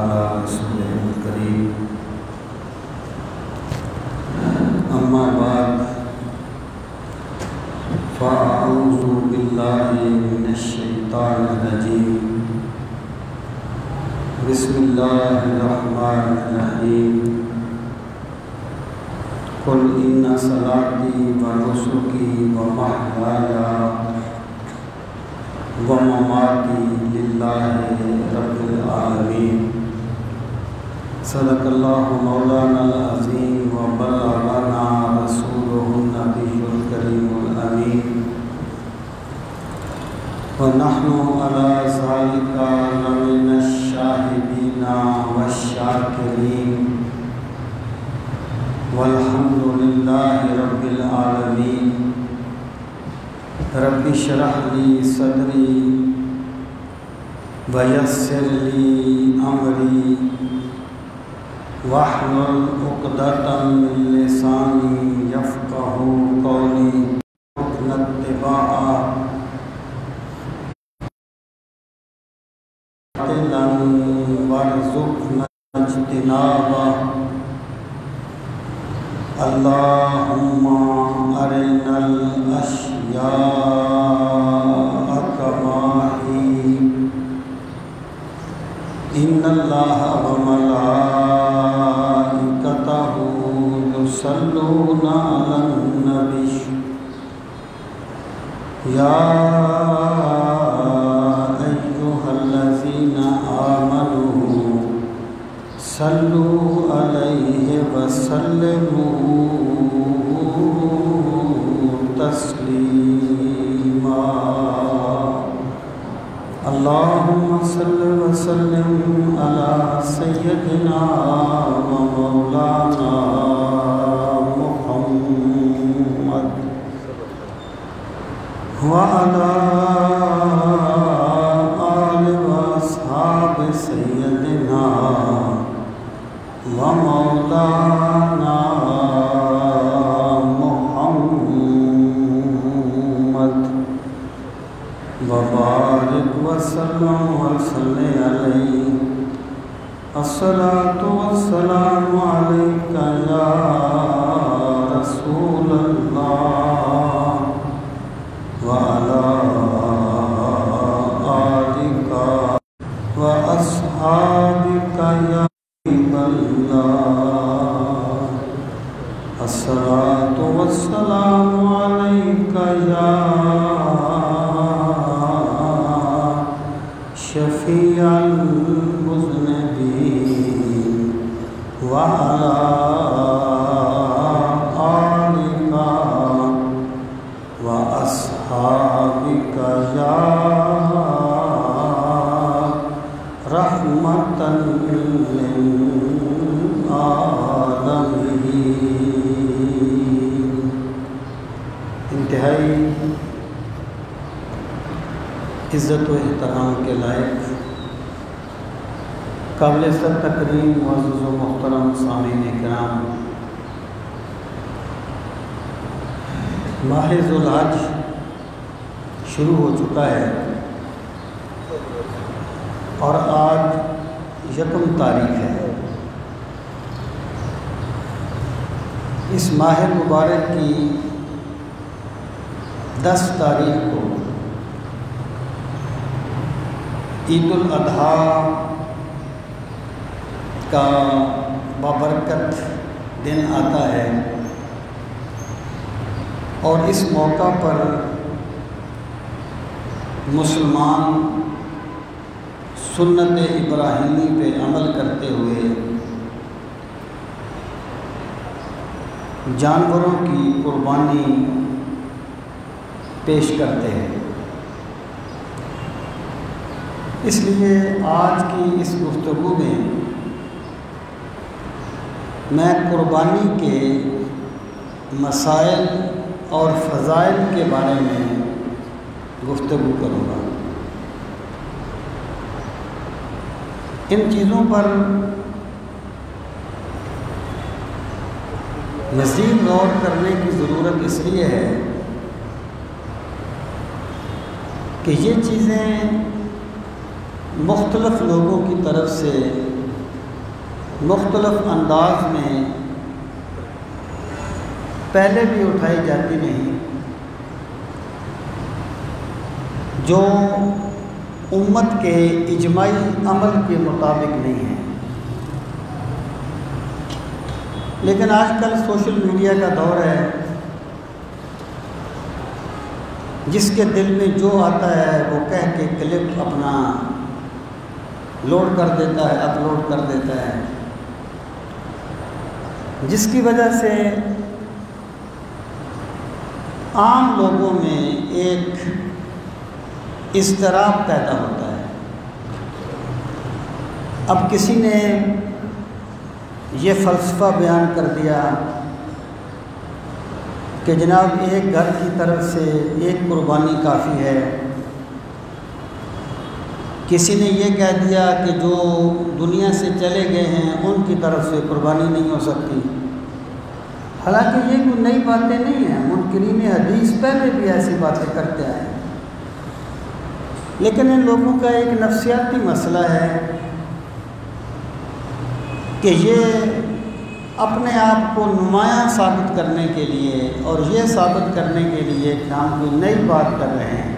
على رسوله الكريم أما بعد فأعوذ بالله من الشيطان الرجيم بسم الله الرحمن الرحيم قل إن صلاتي ونسكي ومحياي ومماتي لله رب العالمين صدق الله مولانا العظيم وبلغنا رسوله النبي الكريم الأمين ونحن على ذلك لمن الشاهدين والشاكرين والحمد لله رب العالمين رب اشرح لي صدري ويسر لي أمري واحلل عقدة من لساني يفقهوا قولي حسن اتباعا وارزقنا اجتنابا اللهم أرنا الأشياء كما هي إن الله وملائكته يصلون على النبي يا أيها الذين آمنوا صلوا عليه وسلموا تسليما اللهم صل وسلم على سيدنا ومولانا محمد وعلى آل وأصحاب سيدنا ومولانا محمد وبارك وسلم وصلي عليه الصلاة والسلام عليك يا رسول الله وعلى آلك وأصحابك يا حبيب الله الصلاة والسلام عليك يا شفيع المذنبين وعلى آلك وأصحابك يا رحمة للعالمين. انتہائی عزت و احترام کے لائق قابل سر تکریم معزز و محترم سامعین کرام، ماہ ذو الحج شروع ہو چکا ہے اور آج 1 تاریخ ہے۔ اس ماہ مبارک کی 10 تاریخ کو عید الاضحیٰ کا بابرکت دن آتا ہے اور اس موقع پر مسلمان سنت ابراہیمی پہ عمل کرتے ہوئے جانوروں کی قربانی پیش کرتے ہیں۔ اس لیے آج کی اس گفتگو میں قربانی کے مسائل اور فضائل کے بارے میں گفتگو کروں گا۔ ان چیزوں پر مزید غور کرنے کی ضرورت اس لیے ہے کہ یہ چیزیں مختلف لوگوں کی طرف سے مختلف انداز میں پہلے بھی اٹھائی جاتی نہیں، جو امت کے اجماعی عمل کے مطابق نہیں ہے۔ لیکن آج کل سوشل میڈیا کا دور ہے، جس کے دل میں جو آتا ہے وہ کہہ کے کلپ اپنا لوڈ کر دیتا ہے، اپلوڈ کر دیتا ہے، جس کی وجہ سے عام لوگوں میں ایک اضطراب پیدا ہوتا ہے۔ اب کسی نے یہ فلسفہ بیان کر دیا کہ جناب ایک گھر کی طرف سے ایک قربانی کافی ہے، کسی نے یہ کہہ دیا کہ جو دنیا سے چلے گئے ہیں ان کی طرف سے قربانی نہیں ہو سکتی۔ حالانکہ یہ کوئی نئی باتیں نہیں ہیں، منکرین حدیث پہلے بھی ایسی باتیں کرتے آئے ہیں، لیکن ان لوگوں کا ایک نفسیاتی مسئلہ ہے کہ یہ اپنے آپ کو نمایاں ثابت کرنے کے لیے اور یہ ثابت کرنے کے لیے کہ ہم کوئی نئی بات کر رہے ہیں،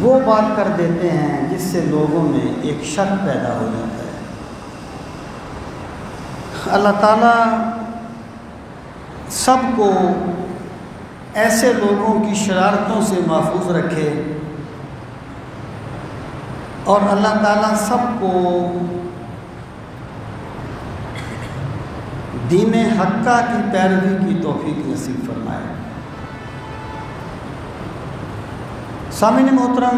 وہ بات کر دیتے ہیں جس سے لوگوں میں ایک شک پیدا ہو جاتا ہے۔ اللہ تعالیٰ سب کو ایسے لوگوں کی شرارتوں سے محفوظ رکھے، اور اللہ تعالیٰ سب کو دین حقہ کی پیروی کی توفیق نصیب فرمائے۔ سامعین محترم،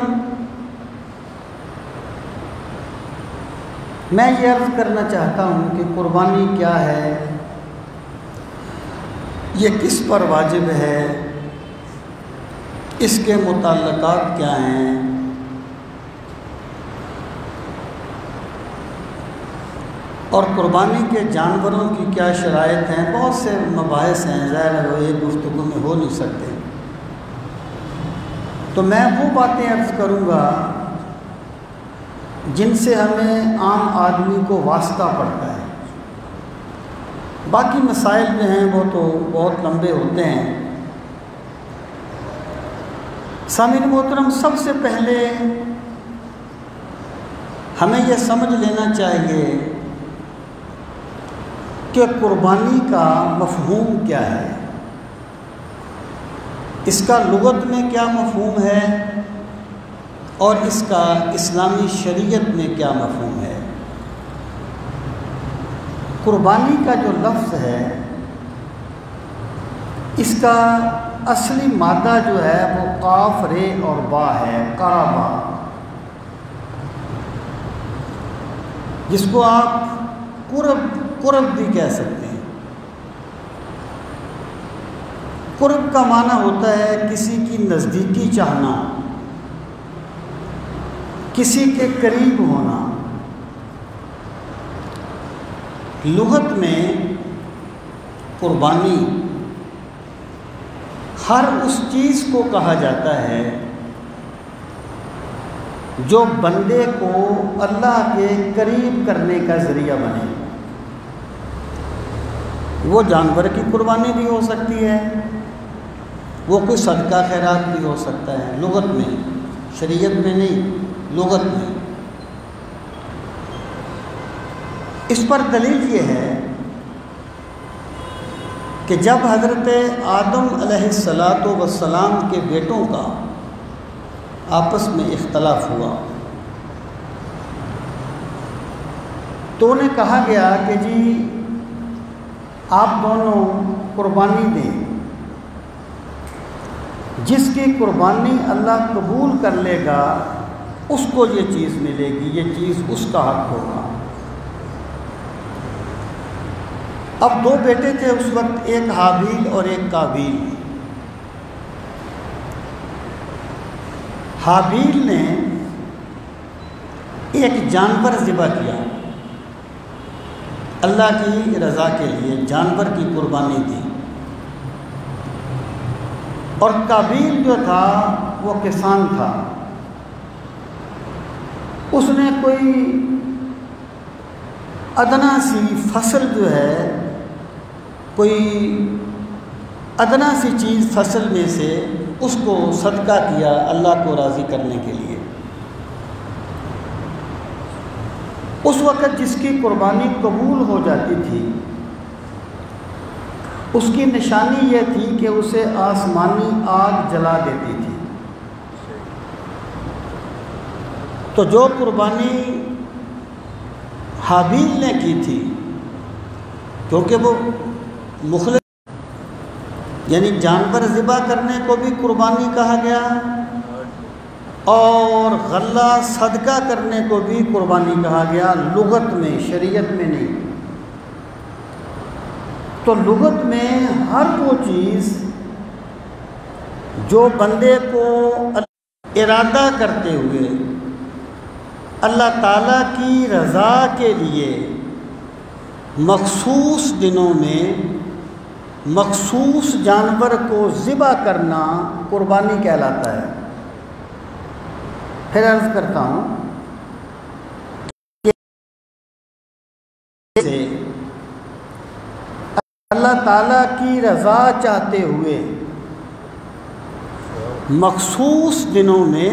میں یہ عرض کرنا چاہتا ہوں کہ قربانی کیا ہے، یہ کس پر واجب ہے، اس کے متعلقات کیا ہیں، اور قربانی کے جانوروں کی کیا شرائط ہیں۔ بہت سے مباحث ہیں، ظاہر ہے وہ ایک گفتگو میں ہو نہیں سکتے، تو میں وہ باتیں عرض کروں گا جن سے ہمیں عام آدمی کو واسطہ پڑتا ہے۔ باقی مسائل جو ہیں وہ تو بہت لمبے ہوتے ہیں۔ سامعین محترم، سب سے پہلے ہمیں یہ سمجھ لینا چاہیے کہ قربانی کا مفہوم کیا ہے، اس کا لغت میں کیا مفہوم ہے، اور اس کا اسلامی شریعت میں کیا مفہوم ہے۔ قربانی کا جو لفظ ہے، اس کا اصلی مادہ جو ہے وہ قاف رے اور با ہے، قربا، جس کو آپ قرب بھی کہہ سکتے ہیں۔ قرب کا معنی ہوتا ہے کسی کی نزدیکی چاہنا، کسی کے قریب ہونا۔ لغت میں قربانی ہر اس چیز کو کہا جاتا ہے جو بندے کو اللہ کے قریب کرنے کا ذریعہ بنے۔ وہ جانور کی قربانی بھی ہو سکتی ہے، وہ کوئی صدقہ خیرات بھی ہو سکتا ہے، لغت میں، شریعت میں نہیں، لغت میں۔ اس پر دلیل یہ ہے کہ جب حضرت آدم علیہ السلام کے بیٹوں کا آپس میں اختلاف ہوا تو انہیں کہا گیا کہ جی آپ دونوں قربانی دیں، جس کی قربانی اللہ قبول کر لے گا اس کو یہ چیز ملے گی، یہ چیز اس کا حق ہوگا۔ اب دو بیٹے تھے اس وقت، ایک حابیل اور ایک قابیل۔ حابیل نے ایک جانور ذبح کیا، اللہ کی رضا کے لیے جانور کی قربانی دی، اور قابیل جو تھا وہ کسان تھا، اس نے کوئی ادنا سی فصل جو ہے، کوئی ادنا سی چیز فصل میں سے اس کو صدقہ کیا اللہ کو راضی کرنے کے لیے، اس وقت جس کی قربانی قبول ہو جاتی تھی اس کی نشانی یہ تھی کہ اسے آسمانی آگ جلا دیتی تھی۔ تو جو قربانی حابیل نے کی تھی، کیونکہ وہ مخلص یعنی جانور ذبح کرنے کو بھی قربانی کہا گیا اور غلہ صدقہ کرنے کو بھی قربانی کہا گیا، لغت میں، شریعت میں نہیں۔ تو لغت میں ہر وہ چیز جو بندے کو ارادہ کرتے ہوئے اللہ تعالیٰ کی رضا کے لیے مخصوص دنوں میں مخصوص جانور کو ذبح کرنا قربانی کہلاتا ہے۔ پھر عرض کرتا ہوں کہ اللہ تعالیٰ کی رضا چاہتے ہوئے مخصوص دنوں میں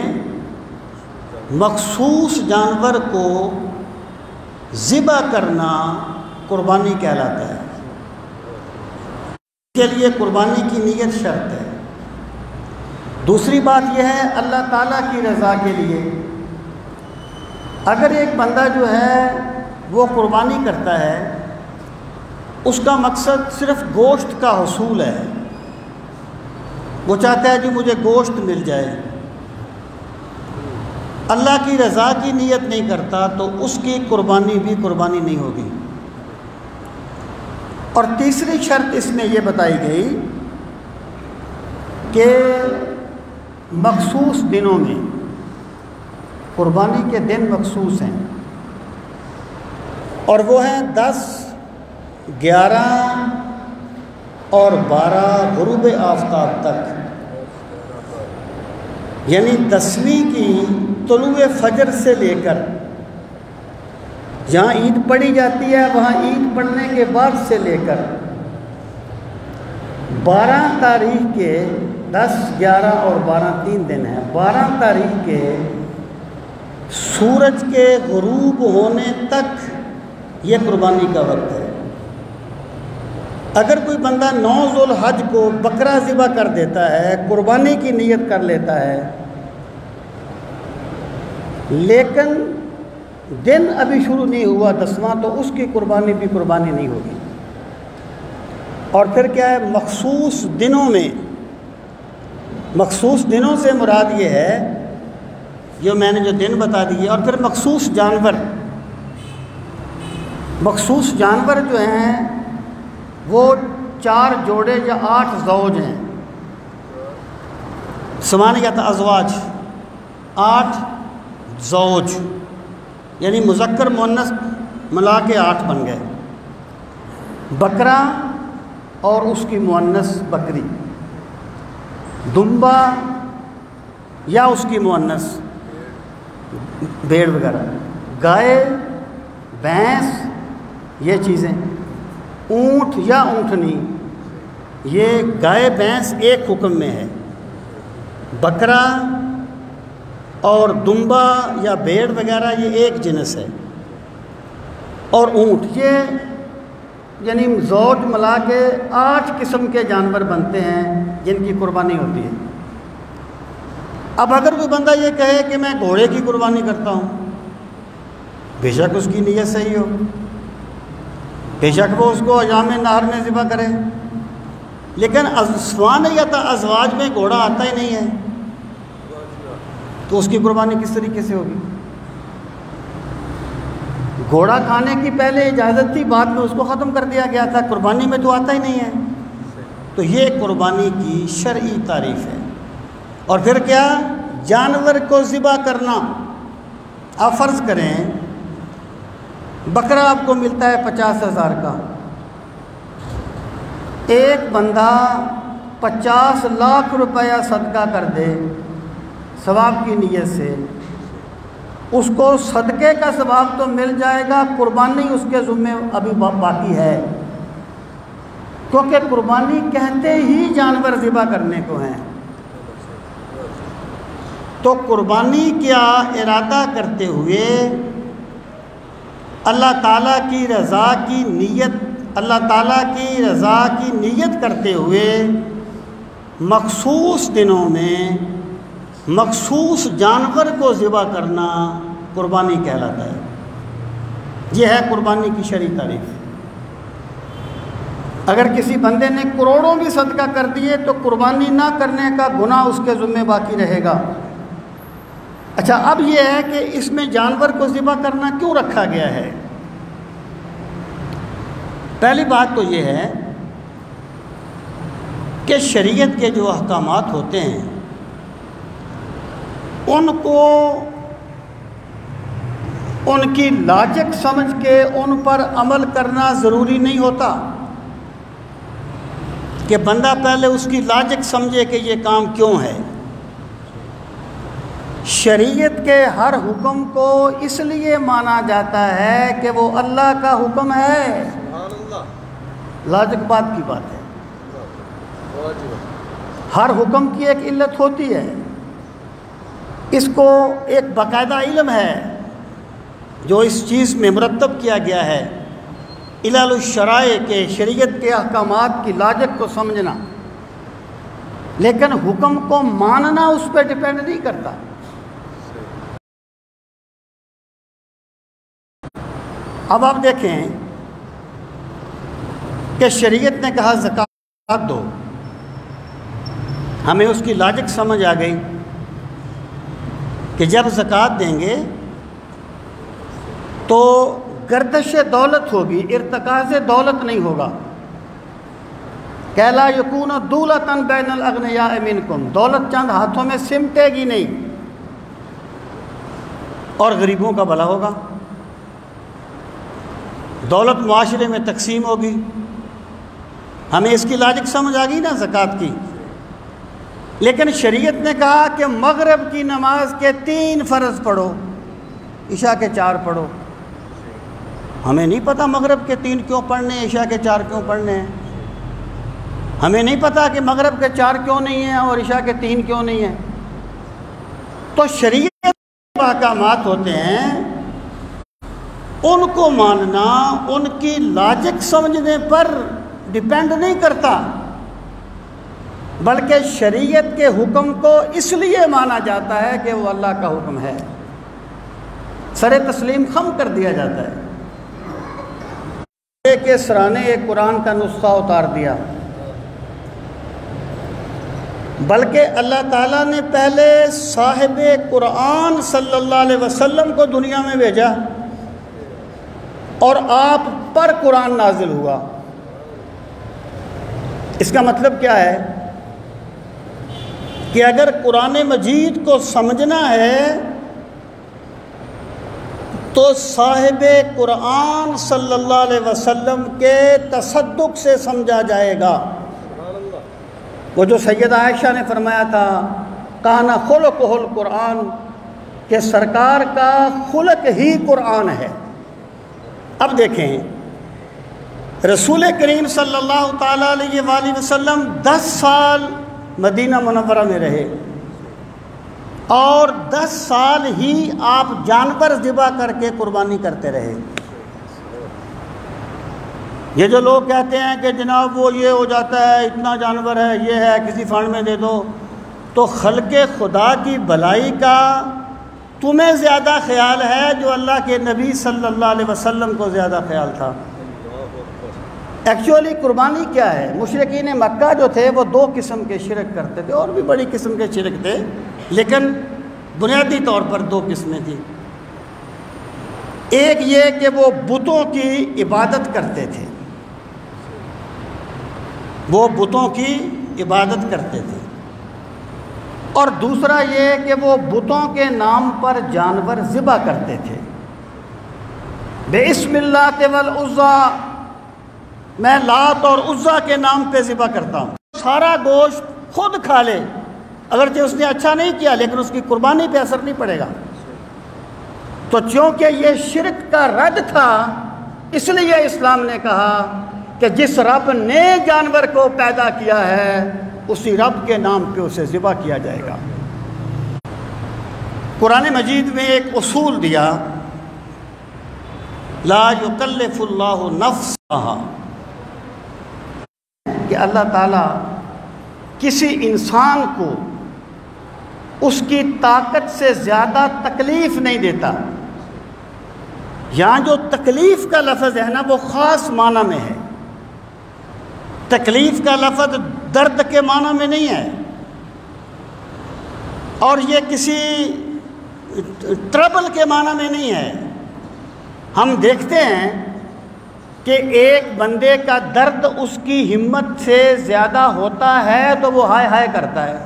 مخصوص جانور کو ذبح کرنا قربانی کہلاتا ہے۔ اس کے لیے قربانی کی نیت شرط ہے۔ دوسری بات یہ ہے اللہ تعالیٰ کی رضا کے لیے اگر ایک بندہ جو ہے وہ قربانی کرتا ہے، اس کا مقصد صرف گوشت کا حصول ہے، وہ چاہتا ہے جی مجھے گوشت مل جائے، اللہ کی رضا کی نیت نہیں کرتا، تو اس کی قربانی بھی قربانی نہیں ہوگی۔ اور تیسری شرط اس میں یہ بتائی گئی کہ مخصوص دنوں میں، قربانی کے دن مخصوص ہیں اور وہ ہیں 10، 11 اور 12 غروب آفتاب تک، یعنی 10ویں کی طلوع فجر سے لے کر جہاں عید پڑھی جاتی ہے وہاں عید پڑھنے کے بعد سے لے کر 12 تاریخ کے 10، 11 اور 12 3 دن ہیں، 12 تاریخ کے سورج کے غروب ہونے تک یہ قربانی کا وقت ہے۔ اگر کوئی بندہ 9 ذوالحج کو بکرا ذبح کر دیتا ہے، قربانی کی نیت کر لیتا ہے، لیکن دن ابھی شروع نہیں ہوا 10واں، تو اس کی قربانی بھی قربانی نہیں ہوگی۔ اور پھر کیا ہے، مخصوص دنوں میں، مخصوص دنوں سے مراد یہ ہے جو میں نے جو دن بتا دیے، اور پھر مخصوص جانور، مخصوص جانور جو ہیں وہ 4 جوڑے یا 8 زوج ہیں، ثمانیۃ ازواج، 8 زوج، یعنی مذکر مؤنث ملا کے 8 بن گئے، بکرا اور اس کی مؤنث بکری، دمبا یا اس کی مؤنث بھیڑ وغیرہ، گائے، بھینس، یہ چیزیں، اونٹ یا اونٹنی، یہ گائے بھینس ایک حکم میں ہے، بکرا اور دمبا یا بھیڑ وغیرہ یہ ایک جنس ہے، اور اونٹ، یہ یعنی زوج ملا کے 8 قسم کے جانور بنتے ہیں جن کی قربانی ہوتی ہے۔ اب اگر کوئی بندہ یہ کہے کہ میں گھوڑے کی قربانی کرتا ہوں، بے شک اس کی نیت صحیح ہو، بے شک وہ اس کو ایام نہر میں ذبح کرے، لیکن ثمانیۃ ازواج میں گھوڑا آتا ہی نہیں ہے، تو اس کی قربانی کس طریقے سے ہوگی؟ گھوڑا کھانے کی پہلے اجازت تھی، بعد میں اس کو ختم کر دیا گیا تھا، قربانی میں تو آتا ہی نہیں ہے، تو یہ قربانی کی شرعی تعریف ہے۔ اور پھر کیا، جانور کو ذبح کرنا، آپ فرض کریں بکرا آپ کو ملتا ہے 50,000 کا، ایک بندہ 50 لاکھ روپیہ صدقہ کر دے ثواب کی نیت سے، اس کو صدقے کا ثواب تو مل جائے گا، قربانی اس کے ذمے ابھی باقی ہے، کیونکہ قربانی کہتے ہی جانور ذبح کرنے کو ہیں۔ تو قربانی کیا ارادہ کرتے ہوئے اللہ تعالیٰ کی رضا کی نیت، اللہ تعالیٰ کی رضا کی نیت کرتے ہوئے مخصوص دنوں میں مخصوص جانور کو ذبح کرنا قربانی کہلاتا ہے۔ یہ ہے قربانی کی شرعی تعریف۔ اگر کسی بندے نے کروڑوں بھی صدقہ کر دیے تو قربانی نہ کرنے کا گناہ اس کے ذمہ باقی رہے گا۔ اچھا، اب یہ ہے کہ اس میں جانور کو ذبح کرنا کیوں رکھا گیا ہے؟ پہلی بات تو یہ ہے کہ شریعت کے جو احکامات ہوتے ہیں ان کو ان کی لاجک سمجھ کے ان پر عمل کرنا ضروری نہیں ہوتا کہ بندہ پہلے اس کی لاجک سمجھے کہ یہ کام کیوں ہے۔ شریعت کے ہر حکم کو اس لیے مانا جاتا ہے کہ وہ اللہ کا حکم ہے۔ لاجک بات کی بات ہے، ہر حکم کی ایک علت ہوتی ہے، اس کو ایک باقاعدہ علم ہے جو اس چیز میں مرتب کیا گیا ہے، علل الشرائع کے شریعت کے احکامات کی لاجک کو سمجھنا، لیکن حکم کو ماننا اس پہ ڈیپینڈ نہیں کرتا۔ اب آپ دیکھیں کہ شریعت نے کہا زکوٰۃ دو، ہمیں اس کی لاجک سمجھ آ گئی کہ جب زکوٰۃ دیں گے تو گردش دولت ہوگی، ارتکاز دولت نہیں ہوگا۔ کہ لا یکون دولۃ بین الاغنیاء منکم، دولت چند ہاتھوں میں سمٹے گی نہیں اور غریبوں کا بھلا ہوگا، دولت معاشرے میں تقسیم ہوگی۔ ہمیں اس کی لاجک سمجھ آ گئی نا زکوٰۃ کی۔ لیکن شریعت نے کہا کہ مغرب کی نماز کے 3 فرض پڑھو، عشاء کے 4 پڑھو۔ ہمیں نہیں پتہ مغرب کے 3 کیوں پڑھنے ہیں، عشاء کے 4 کیوں پڑھنے ہیں، ہمیں نہیں پتہ کہ مغرب کے 4 کیوں نہیں ہیں اور عشاء کے 3 کیوں نہیں ہیں۔ تو شریعت کے احکامات ہوتے ہیں، ان کو ماننا ان کی لاجک سمجھنے پر ڈیپینڈ نہیں کرتا، بلکہ شریعت کے حکم کو اس لیے مانا جاتا ہے کہ وہ اللہ کا حکم ہے، سر تسلیم خم کر دیا جاتا ہے۔ کے سرانے ایک قرآن کا نسخہ اتار دیا، بلکہ اللہ تعالیٰ نے پہلے صاحب قرآن صلی اللہ علیہ وسلم کو دنیا میں بھیجا اور آپ پر قرآن نازل ہوا۔ اس کا مطلب کیا ہے کہ اگر قرآن مجید کو سمجھنا ہے تو صاحب قرآن صلی اللہ علیہ وسلم کے تصدق سے سمجھا جائے گا۔ وہ جو سیدہ عائشہ نے فرمایا تھا کان خلقہ القرآن، کہ سرکار کا خلق ہی قرآن ہے۔ اب دیکھیں، رسول کریم صلی اللہ تعالیٰ علیہ وآلہ وسلم 10 سال مدینہ منورہ میں رہے اور 10 سال ہی آپ جانور ذبح کر کے قربانی کرتے رہے۔ یہ جو لوگ کہتے ہیں کہ جناب وہ یہ ہو جاتا ہے، اتنا جانور ہے، یہ ہے، کسی فنڈ میں دے دو، تو خلق خدا کی بھلائی کا تمہیں زیادہ خیال ہے جو اللہ کے نبی صلی اللہ علیہ وسلم کو زیادہ خیال تھا۔ ایکچولی قربانی کیا ہے؟ مشرکین مکہ جو تھے وہ 2 قسم کے شرک کرتے تھے، اور بھی بڑی قسم کے شرک تھے، لیکن بنیادی طور پر 2 قسمیں تھیں۔ ایک یہ کہ وہ بتوں کی عبادت کرتے تھے، وہ بتوں کی عبادت کرتے تھے، اور دوسرا یہ کہ وہ بتوں کے نام پر جانور ذبح کرتے تھے۔ بسم اللہ والعزیٰ، میں لات اور عزیٰ کے نام پہ ذبح کرتا ہوں۔ سارا گوشت خود کھا لے، اگرچہ اس نے اچھا نہیں کیا لیکن اس کی قربانی پہ اثر نہیں پڑے گا۔ تو چونکہ یہ شرک کا رد تھا، اس لیے اسلام نے کہا کہ جس رب نے جانور کو پیدا کیا ہے اسی رب کے نام پہ اسے ذبح کیا جائے گا۔ قرآن مجید میں ایک اصول دیا، لا یکلف اللہ نفسا، کہ اللہ تعالیٰ کسی انسان کو اس کی طاقت سے زیادہ تکلیف نہیں دیتا۔ یہاں جو تکلیف کا لفظ ہے نا وہ خاص معنی میں ہے، تکلیف کا لفظ درد کے معنی میں نہیں ہے، اور یہ کسی ٹربل کے معنی میں نہیں ہے۔ ہم دیکھتے ہیں کہ ایک بندے کا درد اس کی ہمت سے زیادہ ہوتا ہے تو وہ ہائے ہائے کرتا ہے،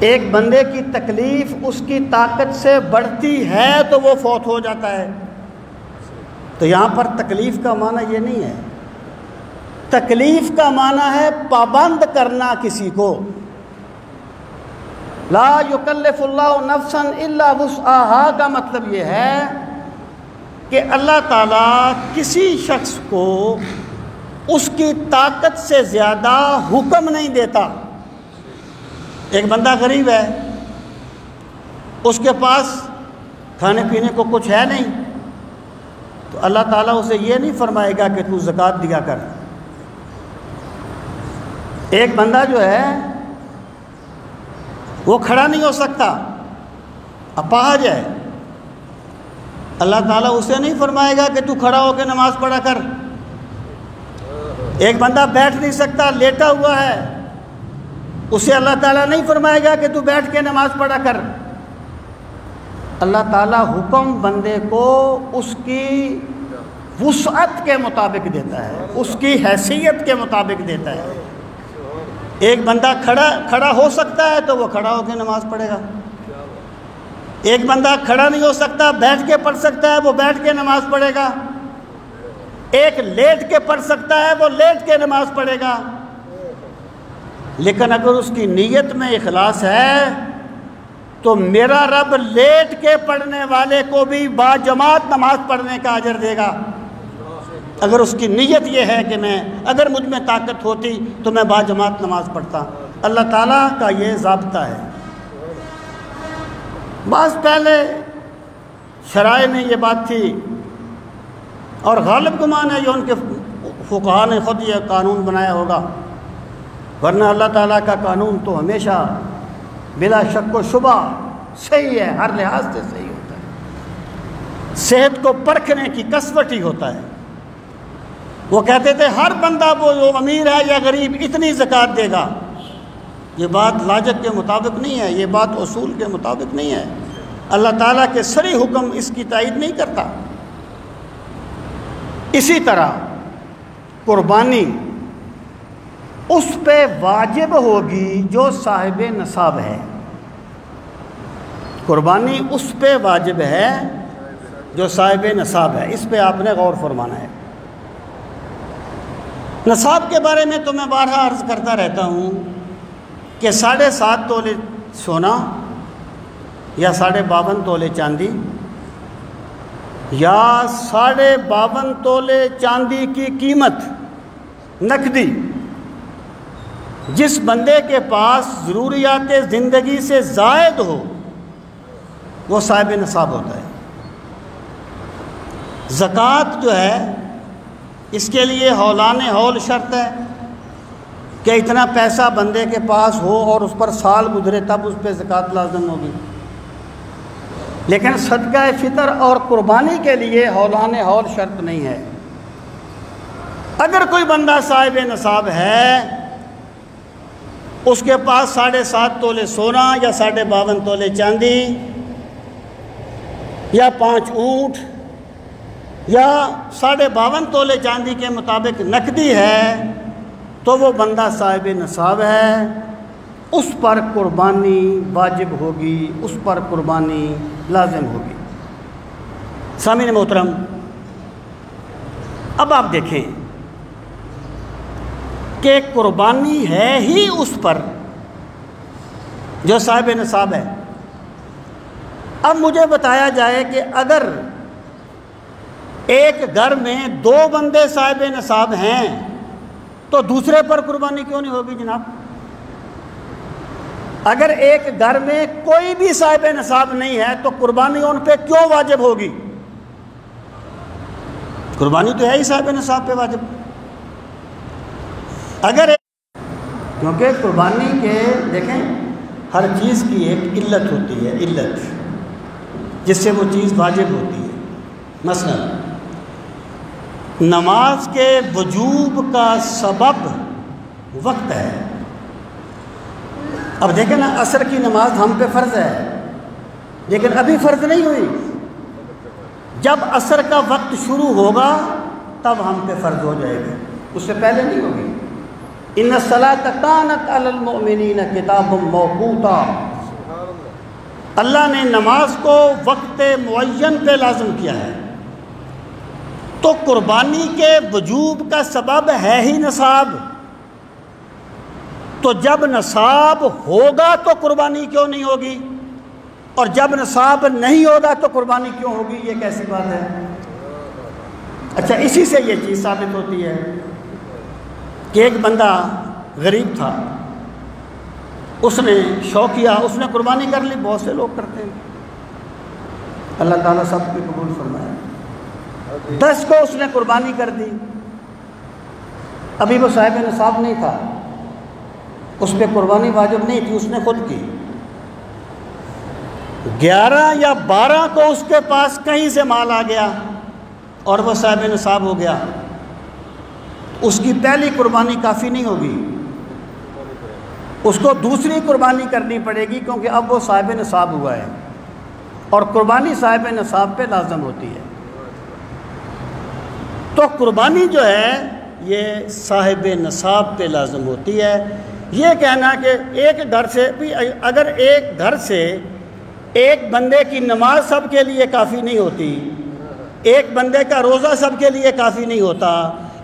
ایک بندے کی تکلیف اس کی طاقت سے بڑھتی ہے تو وہ فوت ہو جاتا ہے۔ تو یہاں پر تکلیف کا معنی یہ نہیں ہے، تکلیف کا معنی ہے پابند کرنا کسی کو۔ لا یکلف اللہ نفسا الا وسعہا کا مطلب یہ ہے کہ اللہ تعالیٰ کسی شخص کو اس کی طاقت سے زیادہ حکم نہیں دیتا۔ ایک بندہ غریب ہے، اس کے پاس کھانے پینے کو کچھ ہے نہیں، تو اللہ تعالیٰ اسے یہ نہیں فرمائے گا کہ تو زکوٰۃ دیا کر۔ ایک بندہ جو ہے وہ کھڑا نہیں ہو سکتا، اپاہج ہے، اللہ تعالیٰ اسے نہیں فرمائے گا کہ تو کھڑا ہو کے نماز پڑھا کر۔ ایک بندہ بیٹھ نہیں سکتا، لیٹا ہوا ہے، اسے اللہ تعالیٰ نہیں فرمائے گا کہ تو بیٹھ کے نماز پڑھا کر۔ اللہ تعالیٰ حکم بندے کو اس کی وسعت کے مطابق دیتا ہے، اس کی حیثیت کے مطابق دیتا ہے۔ ایک بندہ کھڑا ہو سکتا ہے تو وہ کھڑا ہو کے نماز پڑھے گا، ایک بندہ کھڑا نہیں ہو سکتا، بیٹھ کے پڑھ سکتا ہے، وہ بیٹھ کے نماز پڑھے گا، ایک لیٹ کے پڑھ سکتا ہے، وہ لیٹ کے نماز پڑھے گا۔ لیکن اگر اس کی نیت میں اخلاص ہے تو میرا رب لیٹ کے پڑھنے والے کو بھی باجماعت نماز پڑھنے کا اجر دے گا، اگر اس کی نیت یہ ہے کہ اگر مجھ میں طاقت ہوتی تو میں باجماعت نماز پڑھتا۔ اللہ تعالیٰ کا یہ ضابطہ ہے۔ بعض پہلے شرائع میں یہ بات تھی، اور غالب گمان ہے یہ ان کے فقہاء نے خود یہ قانون بنایا ہوگا، ورنہ اللہ تعالیٰ کا قانون تو ہمیشہ بلا شک و شبہ صحیح ہے، ہر لحاظ سے صحیح ہوتا ہے، صحت کو پرکھنے کی کسوٹ ہی ہوتا ہے۔ وہ کہتے تھے ہر بندہ وہ جو امیر ہے یا غریب اتنی زکوٰۃ دے گا، یہ بات لاجک کے مطابق نہیں ہے، یہ بات اصول کے مطابق نہیں ہے، اللہ تعالیٰ کے صریح حکم اس کی تائید نہیں کرتا۔ اسی طرح قربانی اس پہ واجب ہوگی جو صاحب نصاب ہے، قربانی اس پہ واجب ہے جو صاحب نصاب ہے، اس پہ آپ نے غور فرمانا ہے۔ نصاب کے بارے میں تو میں بارہا عرض کرتا رہتا ہوں کہ 7.5 تولے سونا یا 52.5 تولے چاندی یا 52.5 تولے چاندی کی قیمت نقدی جس بندے کے پاس ضروریات زندگی سے زائد ہو وہ صاحب نصاب ہوتا ہے۔ زکوٰۃ جو ہے اس کے لیے ہولان ہول شرط ہے کہ اتنا پیسہ بندے کے پاس ہو اور اس پر سال گزرے تب اس پہ زکوٰۃ لازم ہوگی، لیکن صدقہ فطر اور قربانی کے لیے ہولان ہول شرط نہیں ہے۔ اگر کوئی بندہ صاحب نصاب ہے، اس کے پاس 7.5 تولے سونا یا 52.5 تولے چاندی یا 5 اونٹ یا 52.5 تولے چاندی کے مطابق نقدی ہے تو وہ بندہ صاحب نصاب ہے، اس پر قربانی واجب ہوگی، اس پر قربانی لازم ہوگی۔ سامعین محترم، اب آپ دیکھیں کہ قربانی ہے ہی اس پر جو صاحب نصاب ہے۔ اب مجھے بتایا جائے کہ اگر ایک گھر میں 2 بندے صاحب نصاب ہیں تو دوسرے پر قربانی کیوں نہیں ہوگی جناب؟ اگر ایک گھر میں کوئی بھی صاحب نصاب نہیں ہے تو قربانی ان پہ کیوں واجب ہوگی؟ قربانی تو ہے ہی صاحب نصاب پہ واجب. اگر کیونکہ قربانی کے دیکھیں ہر چیز کی ایک علت ہوتی ہے، علت جس سے وہ چیز واجب ہوتی ہے. مثلا نماز کے وجوب کا سبب وقت ہے. اب دیکھیں نا، عصر کی نماز ہم پہ فرض ہے لیکن ابھی فرض نہیں ہوئی. جب عصر کا وقت شروع ہوگا تب ہم پہ فرض ہو جائے گا، اس سے پہلے نہیں ہوگی. ان الصلاۃ کانت علی المؤمنین کتابا موقوتا. اللہ نے نماز کو وقت معین پہ لازم کیا ہے. تو قربانی کے وجوب کا سبب ہے ہی نصاب. تو جب نصاب ہوگا تو قربانی کیوں نہیں ہوگی، اور جب نصاب نہیں ہوگا تو قربانی کیوں ہوگی؟ یہ کیسی بات ہے؟ اچھا، اسی سے یہ چیز ثابت ہوتی ہے کہ ایک بندہ غریب تھا، اس نے شوقیہ اس نے قربانی کر لی. بہت سے لوگ کرتے ہیں، اللہ تعالیٰ سب کی قبول فرمائے. 10 کو اس نے قربانی کر دی. ابھی وہ صاحب نصاب نہیں تھا، اس پہ قربانی واجب نہیں تھی، اس نے خود کی. 11 یا 12 کو اس کے پاس کہیں سے مال آ گیا اور وہ صاحب نصاب ہو گیا. اس کی پہلی قربانی کافی نہیں ہوگی، اس کو دوسری قربانی کرنی پڑے گی، کیونکہ اب وہ صاحب نصاب ہوا ہے اور قربانی صاحب نصاب پہ لازم ہوتی ہے. تو قربانی جو ہے یہ صاحب نصاب پہ لازم ہوتی ہے. یہ کہنا کہ ایک گھر سے بھی، اگر ایک گھر سے ایک بندے کی نماز سب کے لیے کافی نہیں ہوتی، ایک بندے کا روزہ سب کے لیے کافی نہیں ہوتا،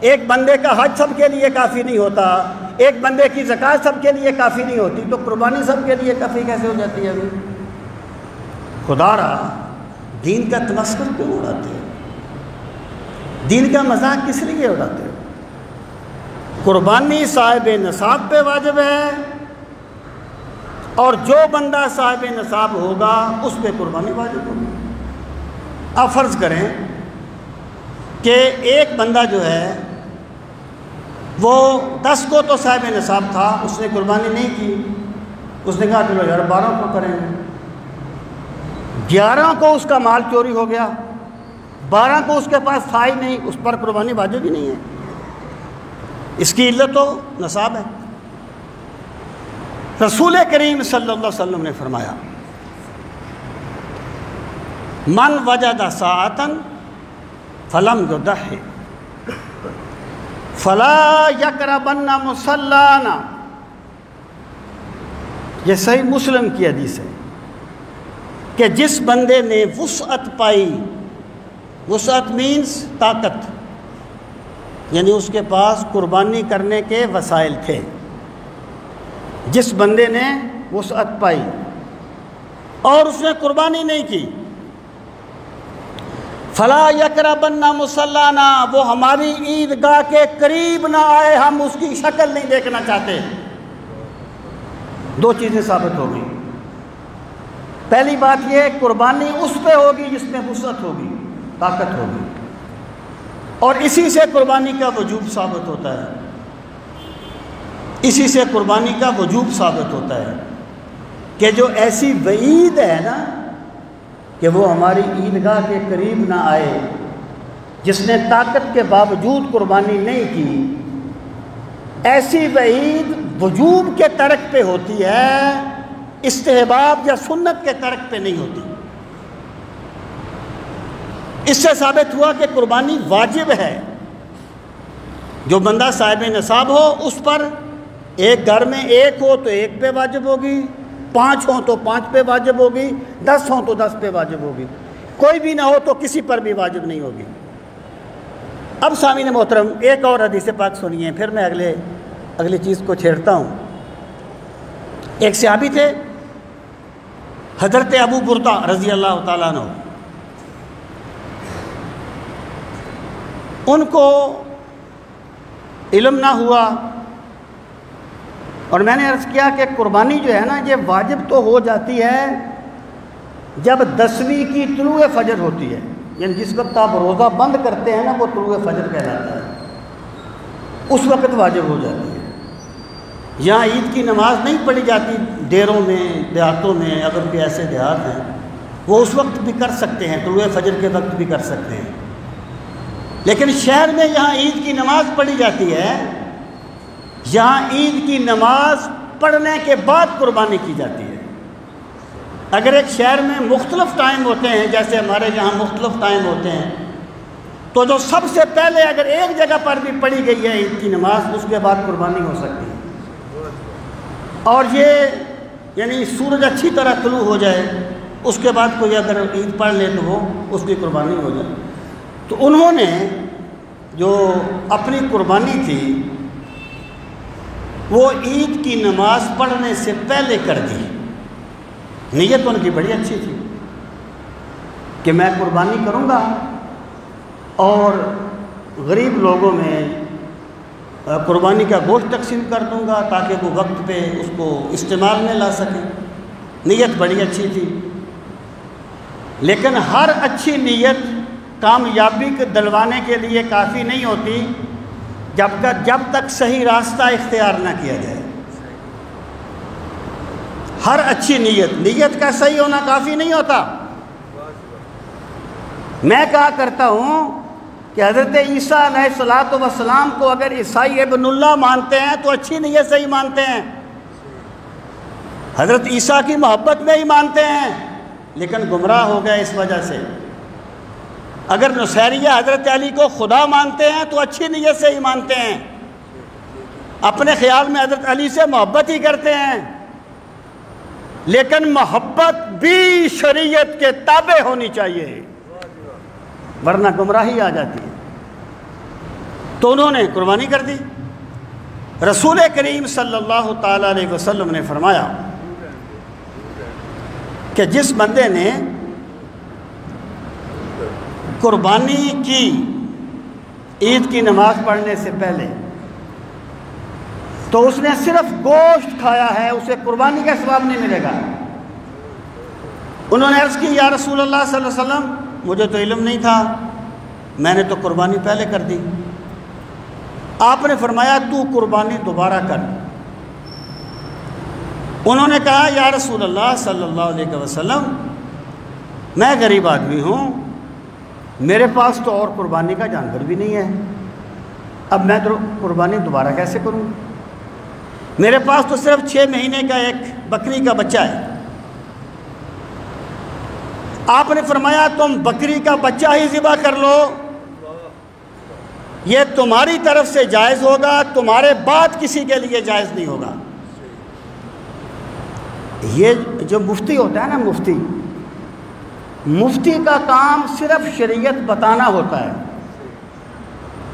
ایک بندے کا حج سب کے لیے کافی نہیں ہوتا، ایک بندے کی زکوٰۃ سب کے لیے کافی نہیں ہوتی، تو قربانی سب کے لیے کافی کیسے ہو جاتی ہے؟ خدا را دین کا تمسخر کیوں اڑاتے ہو؟ دین کا مذاق کس لیے اڑاتے ہو؟ قربانی صاحب نصاب پہ واجب ہے، اور جو بندہ صاحب نصاب ہوگا اس پہ قربانی واجب ہوگی. آپ فرض کریں کہ ایک بندہ جو ہے وہ 10 کو تو صاحب نصاب تھا، اس نے قربانی نہیں کی. اس نے کہا چلو یار 12 کو کریں گے. 11 کو اس کا مال چوری ہو گیا، 12 کو اس کے پاس تھا ہی نہیں، اس پر قربانی واجب ہی نہیں ہے. اس کی علت تو نصاب ہے. رسول کریم صلی اللہ علیہ وسلم نے فرمایا من وجد ساعتاً فلم یضحی فلا یقربن مصلانا. یہ صحیح مسلم کی حدیث ہے کہ جس بندے نے وسعت پائی، وسعت مینز طاقت، یعنی اس کے پاس قربانی کرنے کے وسائل تھے، جس بندے نے وسعت پائی اور اس نے قربانی نہیں کی، فلا یقربن مصلانا، وہ ہماری عیدگاہ کے قریب نہ آئے، ہم اس کی شکل نہیں دیکھنا چاہتے. 2 چیزیں ثابت ہو گئی. پہلی بات یہ، قربانی اس پہ ہوگی جس میں وسعت ہوگی، طاقت ہوگی، اور اسی سے قربانی کا وجوب ثابت ہوتا ہے. اسی سے قربانی کا وجوب ثابت ہوتا ہے کہ جو ایسی وعید ہے نا کہ وہ ہماری عیدگاہ کے قریب نہ آئے، جس نے طاقت کے باوجود قربانی نہیں کی، ایسی وعید وجوب کے ترک پہ ہوتی ہے، استحباب یا سنت کے ترک پہ نہیں ہوتی. اس سے ثابت ہوا کہ قربانی واجب ہے. جو بندہ صاحب نصاب ہو اس پر، ایک گھر میں 1 ہو تو 1 پہ واجب ہوگی، 5 ہوں تو 5 پہ واجب ہوگی، 10 ہوں تو 10 پہ واجب ہوگی، کوئی بھی نہ ہو تو کسی پر بھی واجب نہیں ہوگی. اب سامعین محترم ایک اور حدیث پاک سنیے، پھر میں اگلی چیز کو چھیڑتا ہوں. ایک صحابی تھے حضرت ابو بردہ رضی اللہ تعالیٰ عنہ، ان کو علم نہ ہوا، اور میں نے عرض کیا کہ قربانی جو ہے نا یہ واجب تو ہو جاتی ہے جب 10ویں کی طلوع فجر ہوتی ہے، یعنی جس وقت آپ روزہ بند کرتے ہیں نا وہ طلوع فجر کہلاتا ہے، اس وقت واجب ہو جاتی ہے۔ یہاں عید کی نماز نہیں پڑھی جاتی ڈیروں میں، دیہاتوں میں، اگر کوئی ایسے دیہات ہیں وہ اس وقت بھی کر سکتے ہیں، طلوع فجر کے وقت بھی کر سکتے ہیں، لیکن شہر میں یہاں عید کی نماز پڑھی جاتی ہے، یہاں عید کی نماز پڑھنے کے بعد قربانی کی جاتی ہے۔ اگر ایک شہر میں مختلف ٹائم ہوتے ہیں، جیسے ہمارے یہاں مختلف ٹائم ہوتے ہیں، تو جو سب سے پہلے اگر ایک جگہ پر بھی پڑھی گئی ہے عید کی نماز، اس کے بعد قربانی ہو سکتی ہے۔ اور یہ یعنی سورج اچھی طرح طلوع ہو جائے، اس کے بعد کوئی اگر عید پڑھ لے تو وہ اس کی قربانی ہو جائے۔ تو انہوں نے جو اپنی قربانی تھی وہ عید کی نماز پڑھنے سے پہلے کر دی۔ نیت ان کی بڑی اچھی تھی کہ میں قربانی کروں گا اور غریب لوگوں میں قربانی کا گوشت تقسیم کر دوں گا تاکہ وہ وقت پہ اس کو استعمال میں لا سکیں۔ نیت بڑی اچھی تھی، لیکن ہر اچھی نیت کامیابی کو دلوانے کے لیے کافی نہیں ہوتی جب تک صحیح راستہ اختیار نہ کیا جائے۔ ہر اچھی نیت کا صحیح ہونا کافی نہیں ہوتا۔ میں کہا کرتا ہوں کہ حضرت عیسیٰ علیہ السلام کو اگر عیسائی ابن اللہ مانتے ہیں تو اچھی نیت سے ہی مانتے ہیں، حضرت عیسیٰ کی محبت میں ہی مانتے ہیں، لیکن گمراہ ہو گئے اس وجہ سے۔ اگر نصیریہ حضرت علی کو خدا مانتے ہیں تو اچھی نیت سے ہی مانتے ہیں، اپنے خیال میں حضرت علی سے محبت ہی کرتے ہیں، لیکن محبت بھی شریعت کے تابع ہونی چاہیے ورنہ گمراہی آ جاتی ہے۔ تو انہوں نے قربانی کر دی۔ رسول کریم صلی اللہ تعالیٰ علیہ وسلم نے فرمایا کہ جس بندے نے قربانی کی عید کی نماز پڑھنے سے پہلے تو اس نے صرف گوشت کھایا ہے، اسے قربانی کا ثواب نہیں ملے گا۔ انہوں نے عرض کی یا رسول اللہ صلی اللہ علیہ وسلم مجھے تو علم نہیں تھا، میں نے تو قربانی پہلے کر دی۔ آپ نے فرمایا تو قربانی دوبارہ کر۔ انہوں نے کہا یا رسول اللہ صلی اللہ علیہ وسلم میں غریب آدمی ہوں، میرے پاس تو اور قربانی کا جانور بھی نہیں ہے، اب میں تو قربانی دوبارہ کیسے کروں؟ میرے پاس تو صرف 6 مہینے کا ایک بکری کا بچہ ہے۔ آپ نے فرمایا تم بکری کا بچہ ہی ذبح کر لو، یہ تمہاری طرف سے جائز ہوگا، تمہارے بعد کسی کے لیے جائز نہیں ہوگا۔ یہ جو مفتی ہوتا ہے نا، مفتی کا کام صرف شریعت بتانا ہوتا ہے،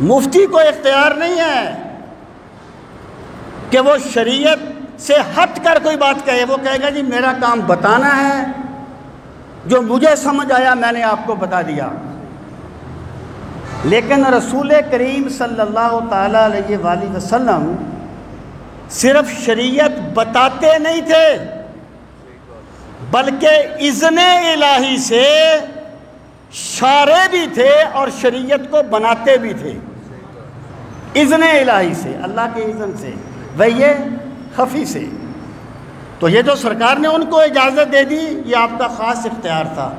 مفتی کو اختیار نہیں ہے کہ وہ شریعت سے ہٹ کر کوئی بات کہے۔ وہ کہے گا جی میرا کام بتانا ہے، جو مجھے سمجھ آیا میں نے آپ کو بتا دیا۔ لیکن رسول کریم صلی اللہ تعالیٰ علیہ وآلہ وسلم صرف شریعت بتاتے نہیں تھے بلکہ اذن الہی سے شارع بھی تھے اور شریعت کو بناتے بھی تھے، اذن الہی سے، اللہ کے اذن سے، وہی خفی سے۔ تو یہ جو سرکار نے ان کو اجازت دے دی یہ آپ کا خاص اختیار تھا،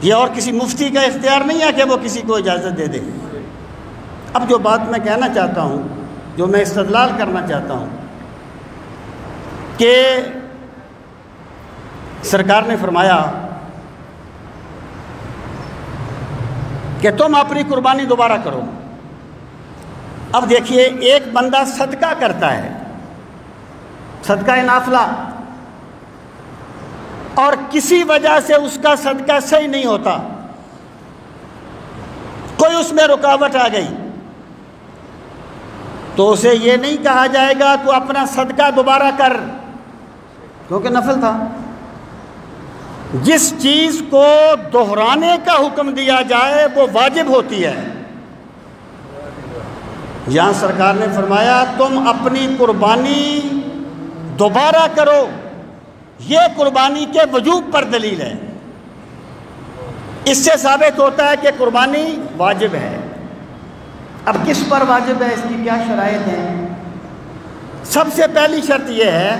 یہ اور کسی مفتی کا اختیار نہیں ہے کہ وہ کسی کو اجازت دے دے۔ اب جو بات میں کہنا چاہتا ہوں، جو میں استدلال کرنا چاہتا ہوں کہ سرکار نے فرمایا کہ تم اپنی قربانی دوبارہ کرو۔ اب دیکھیے ایک بندہ صدقہ کرتا ہے، صدقہ نافلہ، اور کسی وجہ سے اس کا صدقہ صحیح نہیں ہوتا، کوئی اس میں رکاوٹ آ گئی، تو اسے یہ نہیں کہا جائے گا تو اپنا صدقہ دوبارہ کر، کیونکہ نفل تھا۔ جس چیز کو دہرانے کا حکم دیا جائے وہ واجب ہوتی ہے۔ یہاں سرکار نے فرمایا تم اپنی قربانی دوبارہ کرو، یہ قربانی کے وجوب پر دلیل ہے۔ اس سے ثابت ہوتا ہے کہ قربانی واجب ہے۔ اب کس پر واجب ہے، اس کی کیا شرائط ہیں؟ سب سے پہلی شرط یہ ہے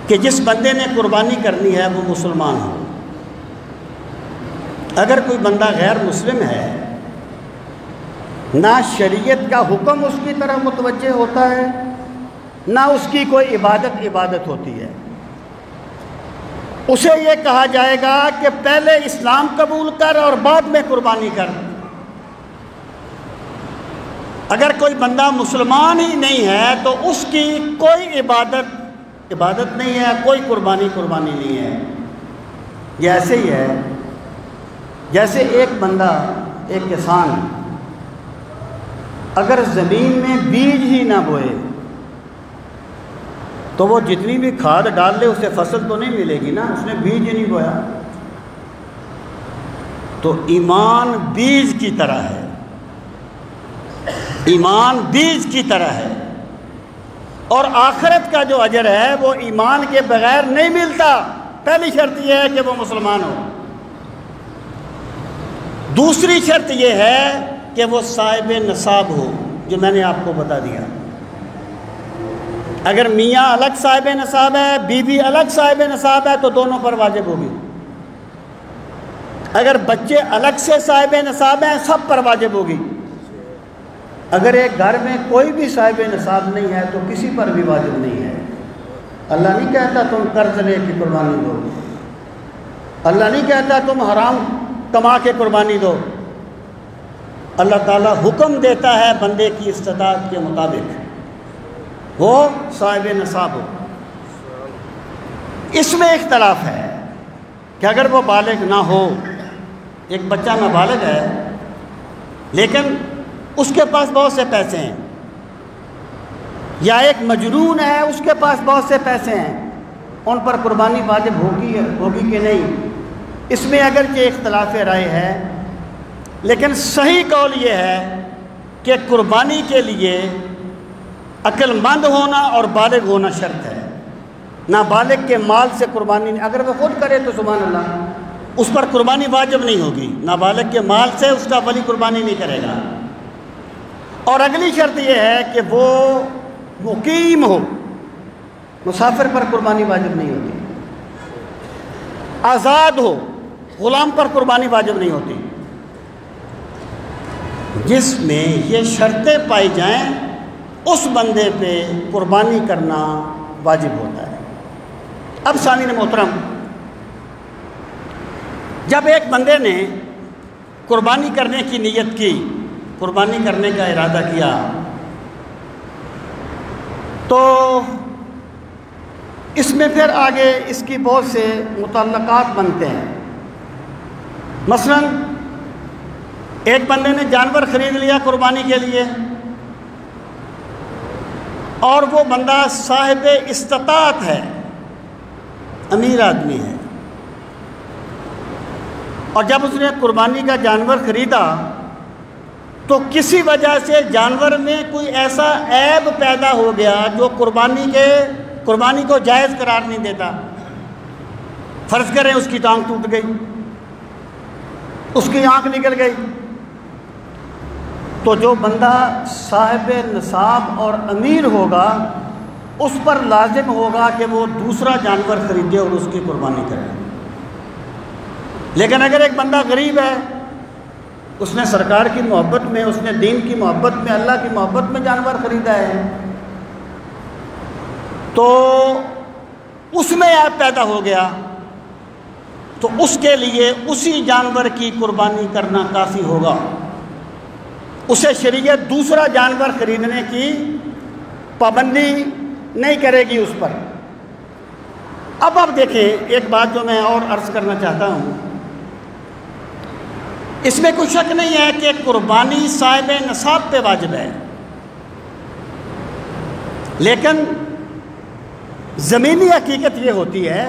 کہ جس بندے نے قربانی کرنی ہے وہ مسلمان ہو۔ اگر کوئی بندہ غیر مسلم ہے، نہ شریعت کا حکم اس کی طرف متوجہ ہوتا ہے، نہ اس کی کوئی عبادت ہوتی ہے، اسے یہ کہا جائے گا کہ پہلے اسلام قبول کر اور بعد میں قربانی کر۔ اگر کوئی بندہ مسلمان ہی نہیں ہے تو اس کی کوئی عبادت نہیں ہے، کوئی قربانی نہیں ہے۔ یہ ایسے ہی ہے جیسے ایک بندہ، ایک کسان اگر زمین میں بیج ہی نہ بوئے تو وہ جتنی بھی کھاد ڈال لے اسے فصل تو نہیں ملے گی نا، اس نے بیج ہی نہیں بویا۔ تو ایمان بیج کی طرح ہے، ایمان بیج کی طرح ہے، اور آخرت کا جو اجر ہے وہ ایمان کے بغیر نہیں ملتا۔ پہلی شرط یہ ہے کہ وہ مسلمان ہو۔ دوسری شرط یہ ہے کہ وہ صاحب نصاب ہو، جو میں نے آپ کو بتا دیا۔ اگر میاں الگ صاحب نصاب ہے، بیوی الگ صاحب نصاب ہے تو دونوں پر واجب ہوگی۔ اگر بچے الگ سے صاحب نصاب ہیں سب پر واجب ہوگی۔ اگر ایک گھر میں کوئی بھی صاحب نصاب نہیں ہے تو کسی پر بھی واجب نہیں ہے۔ اللہ نہیں کہتا تم قرض لے کے قربانی دو، اللہ نہیں کہتا تم حرام کما کے قربانی دو۔ اللہ تعالیٰ حکم دیتا ہے بندے کی استطاعت کے مطابق وہ صاحب نصاب ہو۔ اس میں اختلاف ہے کہ اگر وہ بالغ نہ ہو، ایک بچہ نابالغ ہے لیکن اس کے پاس بہت سے پیسے ہیں، یا ایک مجنون ہے اس کے پاس بہت سے پیسے ہیں، ان پر قربانی واجب ہوگی کہ نہیں، اس میں اگرچہ اختلاف رائے ہے، لیکن صحیح قول یہ ہے کہ قربانی کے لیے عقل مند ہونا اور بالغ ہونا شرط ہے۔ نابالغ کے مال سے قربانی نہیں، اگر وہ خود کرے تو سبحان اللہ اس پر قربانی واجب نہیں ہوگی، نابالغ کے مال سے اس کا ولی قربانی نہیں کرے گا۔ اور اگلی شرط یہ ہے کہ وہ مقیم ہو، مسافر پر قربانی واجب نہیں ہوتی، آزاد ہو، غلام پر قربانی واجب نہیں ہوتی۔ جس میں یہ شرطیں پائی جائیں اس بندے پہ قربانی کرنا واجب ہوتا ہے۔ اب سامعین محترم، جب ایک بندے نے قربانی کرنے کی نیت کی، قربانی کرنے کا ارادہ کیا، تو اس میں پھر آگے اس کی بہت سے متعلقات بنتے ہیں۔ مثلا ایک بندے نے جانور خرید لیا قربانی کے لیے، اور وہ بندہ صاحب استطاعت ہے، امیر آدمی ہے، اور جب اس نے قربانی کا جانور خریدا تو کسی وجہ سے جانور میں کوئی ایسا عیب پیدا ہو گیا جو قربانی کو جائز قرار نہیں دیتا۔ فرض کریں اس کی ٹانگ ٹوٹ گئی، اس کی آنکھ نکل گئی، تو جو بندہ صاحب نصاب اور امیر ہوگا اس پر لازم ہوگا کہ وہ دوسرا جانور خریدے اور اس کی قربانی کرے۔ لیکن اگر ایک بندہ غریب ہے، اس نے سرکار کی محبت میں، اس نے دین کی محبت میں، اللہ کی محبت میں جانور خریدا ہے، تو اس میں عیب پیدا ہو گیا، تو اس کے لیے اسی جانور کی قربانی کرنا کافی ہوگا، اسے شریعت دوسرا جانور خریدنے کی پابندی نہیں کرے گی اس پر۔ اب آپ دیکھیں ایک بات جو میں اور عرض کرنا چاہتا ہوں، اس میں کوئی شک نہیں ہے کہ قربانی صاحب نصاب پہ واجب ہے، لیکن زمینی حقیقت یہ ہوتی ہے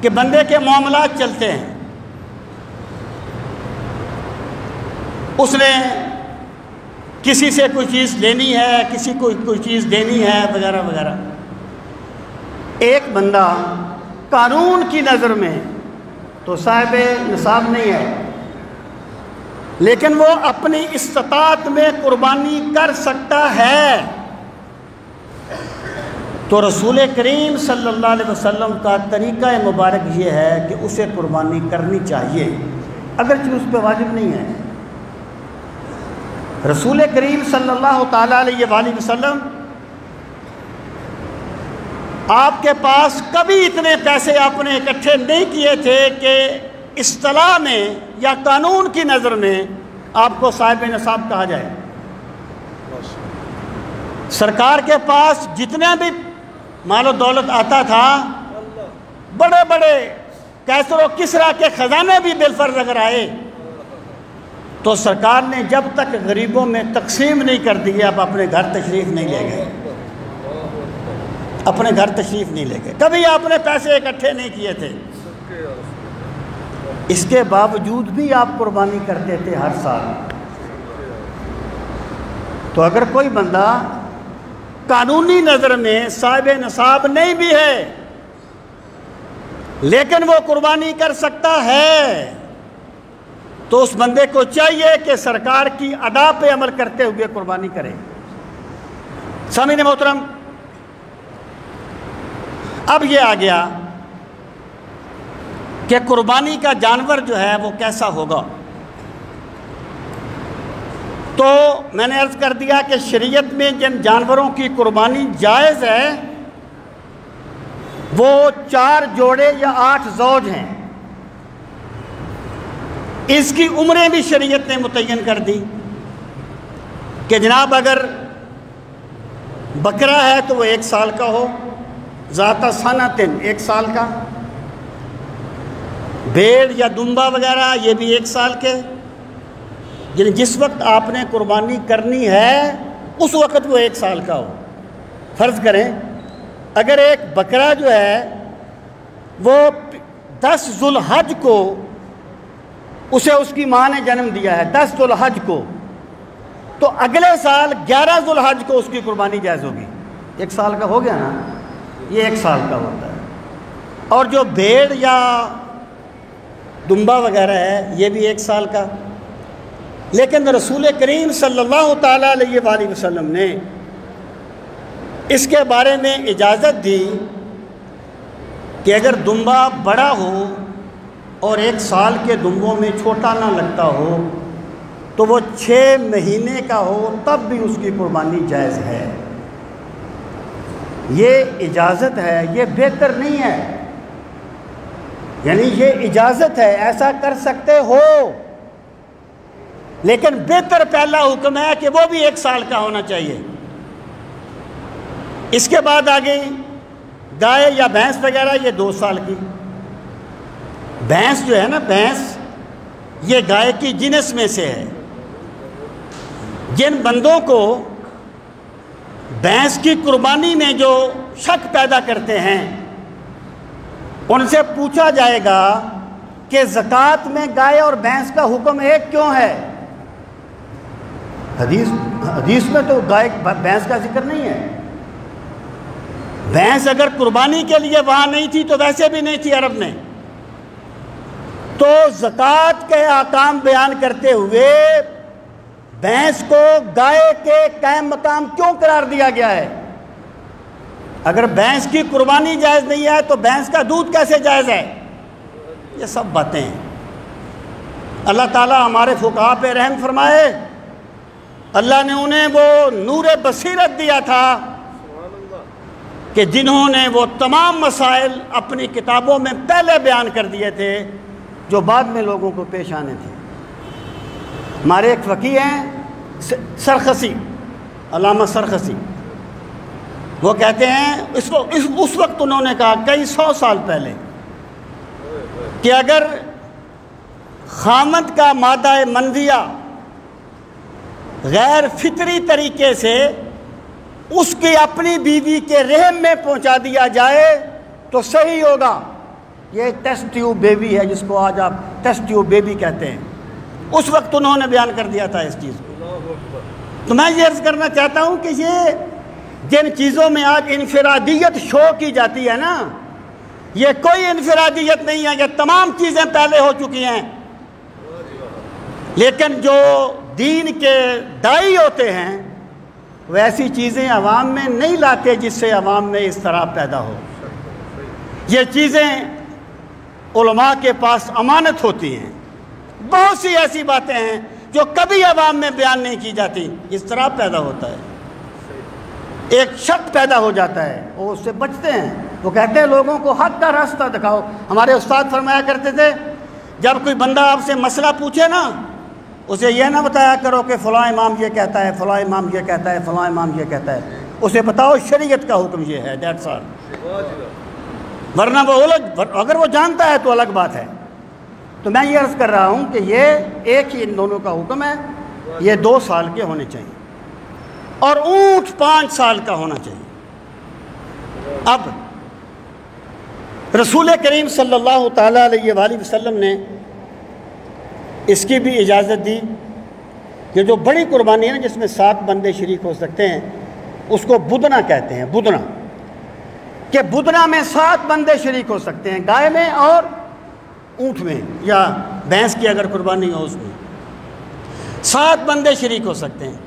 کہ بندے کے معاملات چلتے ہیں، اس نے کسی سے کوئی چیز لینی ہے، کسی کو کوئی چیز دینی ہے وغیرہ وغیرہ، ایک بندہ قانون کی نظر میں تو صاحب نصاب نہیں ہے، لیکن وہ اپنی استطاعت میں قربانی کر سکتا ہے، تو رسول کریم صلی اللہ علیہ وسلم کا طریقہ مبارک یہ ہے کہ اسے قربانی کرنی چاہیے، اگرچہ اس پہ واجب نہیں ہے۔ رسول کریم صلی اللہ تعالیٰ علیہ وآلہ وسلم آپ کے پاس کبھی اتنے پیسے آپ نے اکٹھے نہیں کیے تھے کہ اصطلاح میں یا قانون کی نظر میں آپ کو صاحب نصاب کہا جائے۔ سرکار کے پاس جتنے بھی مال و دولت آتا تھا، بڑے بڑے کیسر و کسرا کے خزانے بھی بالفرض اگر آئے تو سرکار نے جب تک غریبوں میں تقسیم نہیں کر دی، آپ اپنے گھر تشریف نہیں لے گئے، اپنے گھر تشریف نہیں لے گئے، کبھی آپ نے پیسے اکٹھے نہیں کیے تھے۔ اس کے باوجود بھی آپ قربانی کرتے تھے ہر سال۔ تو اگر کوئی بندہ قانونی نظر میں صاحب نصاب نہیں بھی ہے لیکن وہ قربانی کر سکتا ہے، تو اس بندے کو چاہیے کہ سرکار کی ادا پہ عمل کرتے ہوئے قربانی کرے۔ سامعین محترم، اب یہ آ گیا کہ قربانی کا جانور جو ہے وہ کیسا ہوگا۔ تو میں نے عرض کر دیا کہ شریعت میں جن جانوروں کی قربانی جائز ہے وہ 4 جوڑے یا 8 زوج ہیں۔ اس کی عمریں بھی شریعت نے متعین کر دی کہ جناب اگر بکرا ہے تو وہ 1 سال کا ہو، ذات سنتن 1 سال کا، بھیڑ یا دمبا وغیرہ یہ بھی 1 سال کے، یعنی جس وقت آپ نے قربانی کرنی ہے اس وقت وہ 1 سال کا ہو۔ فرض کریں اگر ایک بکرا جو ہے وہ 10 ذو الحج کو اسے اس کی ماں نے جنم دیا ہے 10 ذو الحج کو، تو اگلے سال 11 ذو الحج کو اس کی قربانی جائز ہوگی۔ 1 سال کا ہو گیا نا، یہ 1 سال کا ہوتا ہے۔ اور جو بھیڑ یا دمبا وغیرہ ہے یہ بھی 1 سال کا، لیکن رسول کریم صلی اللہ تعالیٰ علیہ وآلہ وسلم نے اس کے بارے میں اجازت دی کہ اگر دمبا بڑا ہو اور 1 سال کے دمبوں میں چھوٹا نہ لگتا ہو تو وہ 6 مہینے کا ہو تب بھی اس کی قربانی جائز ہے۔ یہ اجازت ہے، یہ بہتر نہیں ہے، یعنی یہ اجازت ہے، ایسا کر سکتے ہو، لیکن بہتر پہلا حکم ہے کہ وہ بھی 1 سال کا ہونا چاہیے۔ اس کے بعد آگے گائے یا بھینس وغیرہ یہ 2 سال کی۔ بھینس جو ہے نا، بھینس یہ گائے کی جنس میں سے ہے۔ جن بندوں کو بھینس کی قربانی میں جو شک پیدا کرتے ہیں ان سے پوچھا جائے گا کہ زکوٰۃ میں گائے اور بھینس کا حکم ایک کیوں ہے؟ حدیث میں تو گائے بھینس کا ذکر نہیں ہے۔ بھینس اگر قربانی کے لیے وہاں نہیں تھی تو ویسے بھی نہیں تھی عرب میں، تو زکوٰۃ کے احکام بیان کرتے ہوئے بھینس کو گائے کے قائم مقام کیوں قرار دیا گیا ہے؟ اگر بھینس کی قربانی جائز نہیں ہے تو بھینس کا دودھ کیسے جائز ہے؟ یہ سب باتیں ہیں۔ اللہ تعالیٰ ہمارے فقہاء پہ رحم فرمائے، اللہ نے انہیں وہ نور بصیرت دیا تھا کہ جنہوں نے وہ تمام مسائل اپنی کتابوں میں پہلے بیان کر دیے تھے جو بعد میں لوگوں کو پیش آنے تھے۔ ہمارے ایک فقیہ ہیں سرخسی، علامہ سرخسی، وہ کہتے ہیں اس وقت انہوں نے کہا کئی 100 سال پہلے کہ اگر خامد کا مادہ منویہ غیر فطری طریقے سے اس کی اپنی بیوی کے رحم میں پہنچا دیا جائے تو صحیح ہوگا، یہ ٹیسٹ ٹیوب بیبی ہے، جس کو آج آپ ٹیسٹ ٹیوب بیبی کہتے ہیں، اس وقت انہوں نے بیان کر دیا تھا اس چیز کو۔ تو میں یہ عرض کرنا چاہتا ہوں کہ یہ جن چیزوں میں آج انفرادیت شو کی جاتی ہے نا، یہ کوئی انفرادیت نہیں ہے، یہ تمام چیزیں پہلے ہو چکی ہیں، لیکن جو دین کے داعی ہوتے ہیں وہ ایسی چیزیں عوام میں نہیں لاتے جس سے عوام میں اس طرح پیدا ہو۔ یہ چیزیں علماء کے پاس امانت ہوتی ہیں، بہت سی ایسی باتیں ہیں جو کبھی عوام میں بیان نہیں کی جاتی، اس طرح پیدا ہوتا ہے، ایک شک پیدا ہو جاتا ہے، وہ اس سے بچتے ہیں، وہ کہتے ہیں لوگوں کو حق کا راستہ دکھاؤ۔ ہمارے استاد فرمایا کرتے تھے جب کوئی بندہ آپ سے مسئلہ پوچھے نا، اسے یہ نہ بتایا کرو کہ فلاں امام یہ کہتا ہے، فلاں امام یہ کہتا ہے، فلاں امام یہ کہتا ہے، اسے بتاؤ شریعت کا حکم یہ ہے، دیٹس آل۔ ورنہ وہ اگر وہ جانتا ہے تو الگ بات ہے۔ تو میں یہ عرض کر رہا ہوں کہ یہ ایک ہی ان دونوں کا حکم ہے، یہ 2 سال کے ہونے چاہیے اور اونٹ 5 سال کا ہونا چاہیے۔ اب رسول کریم صلی اللہ تعالیٰ علیہ وآلہ وسلم نے اس کی بھی اجازت دی کہ جو بڑی قربانی ہے نا جس میں 7 بندے شریک ہو سکتے ہیں، اس کو بدنا کہتے ہیں، بدنا، کہ بدنا میں 7 بندے شریک ہو سکتے ہیں، گائے میں اور اونٹ میں یا بھینس کی اگر قربانی ہو اس میں 7 بندے شریک ہو سکتے ہیں۔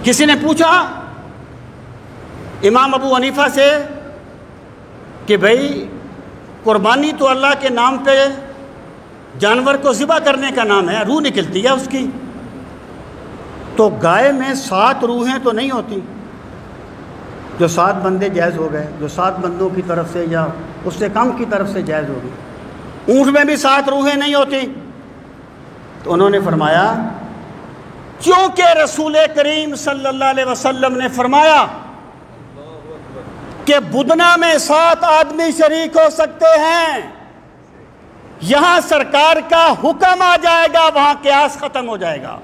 کسی نے پوچھا امام ابو حنیفہ سے کہ بھائی قربانی تو اللہ کے نام پہ جانور کو ذبح کرنے کا نام ہے، روح نکلتی ہے اس کی، تو گائے میں 7 روحیں تو نہیں ہوتی، جو 7 بندے جائز ہو گئے، جو 7 بندوں کی طرف سے یا اس سے کم کی طرف سے جائز ہو گئی۔ اونٹ میں بھی 7 روحیں نہیں ہوتی، تو انہوں نے فرمایا کیونکہ رسول کریم صلی اللہ علیہ وسلم نے فرمایا کہ بدنا میں 7 آدمی شریک ہو سکتے ہیں، یہاں سرکار کا حکم آ جائے گا، وہاں قیاس ختم ہو جائے گا۔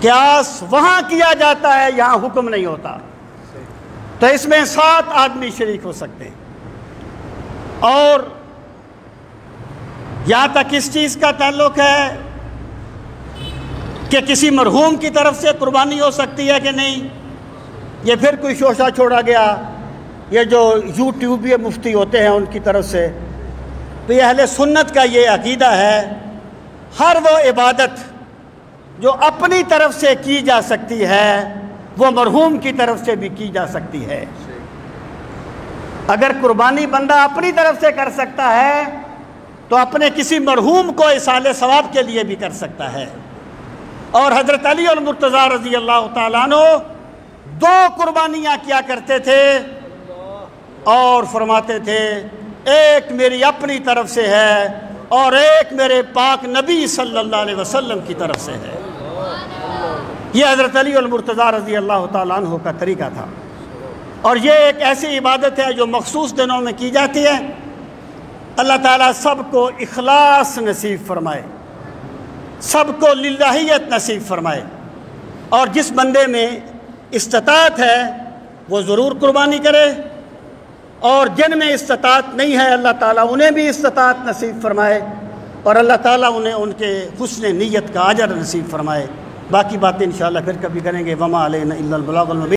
قیاس وہاں کیا جاتا ہے، یہاں حکم نہیں ہوتا، تو اس میں 7 آدمی شریک ہو سکتے ہیں۔ اور یہاں تک اس چیز کا تعلق ہے کہ کسی مرحوم کی طرف سے قربانی ہو سکتی ہے کہ نہیں، یہ پھر کوئی شوشہ چھوڑا گیا، یہ جو یوٹیوب یہ مفتی ہوتے ہیں ان کی طرف سے، تو یہ اہل سنت کا یہ عقیدہ ہے ہر وہ عبادت جو اپنی طرف سے کی جا سکتی ہے وہ مرحوم کی طرف سے بھی کی جا سکتی ہے۔ اگر قربانی بندہ اپنی طرف سے کر سکتا ہے تو اپنے کسی مرحوم کو ایصال ثواب کے لیے بھی کر سکتا ہے۔ اور حضرت علی المرتضیٰ رضی اللہ تعالیٰ عنہ 2 قربانیاں کیا کرتے تھے اور فرماتے تھے ایک میری اپنی طرف سے ہے اور ایک میرے پاک نبی صلی اللہ علیہ وسلم کی طرف سے ہے۔ یہ حضرت علی المرتضیٰ رضی اللہ تعالیٰ عنہ کا طریقہ تھا، اور یہ ایک ایسی عبادت ہے جو مخصوص دنوں میں کی جاتی ہے۔ اللہ تعالیٰ سب کو اخلاص نصیب فرمائے، سب کو للہیت نصیب فرمائے، اور جس بندے میں استطاعت ہے وہ ضرور قربانی کرے، اور جن میں استطاعت نہیں ہے اللہ تعالیٰ انہیں بھی استطاعت نصیب فرمائے، اور اللہ تعالیٰ انہیں ان کے حسن نیت کا اجر نصیب فرمائے۔ باقی باتیں انشاءاللہ پھر کبھی کریں گے۔ وما علینا الا البلاغ المبین۔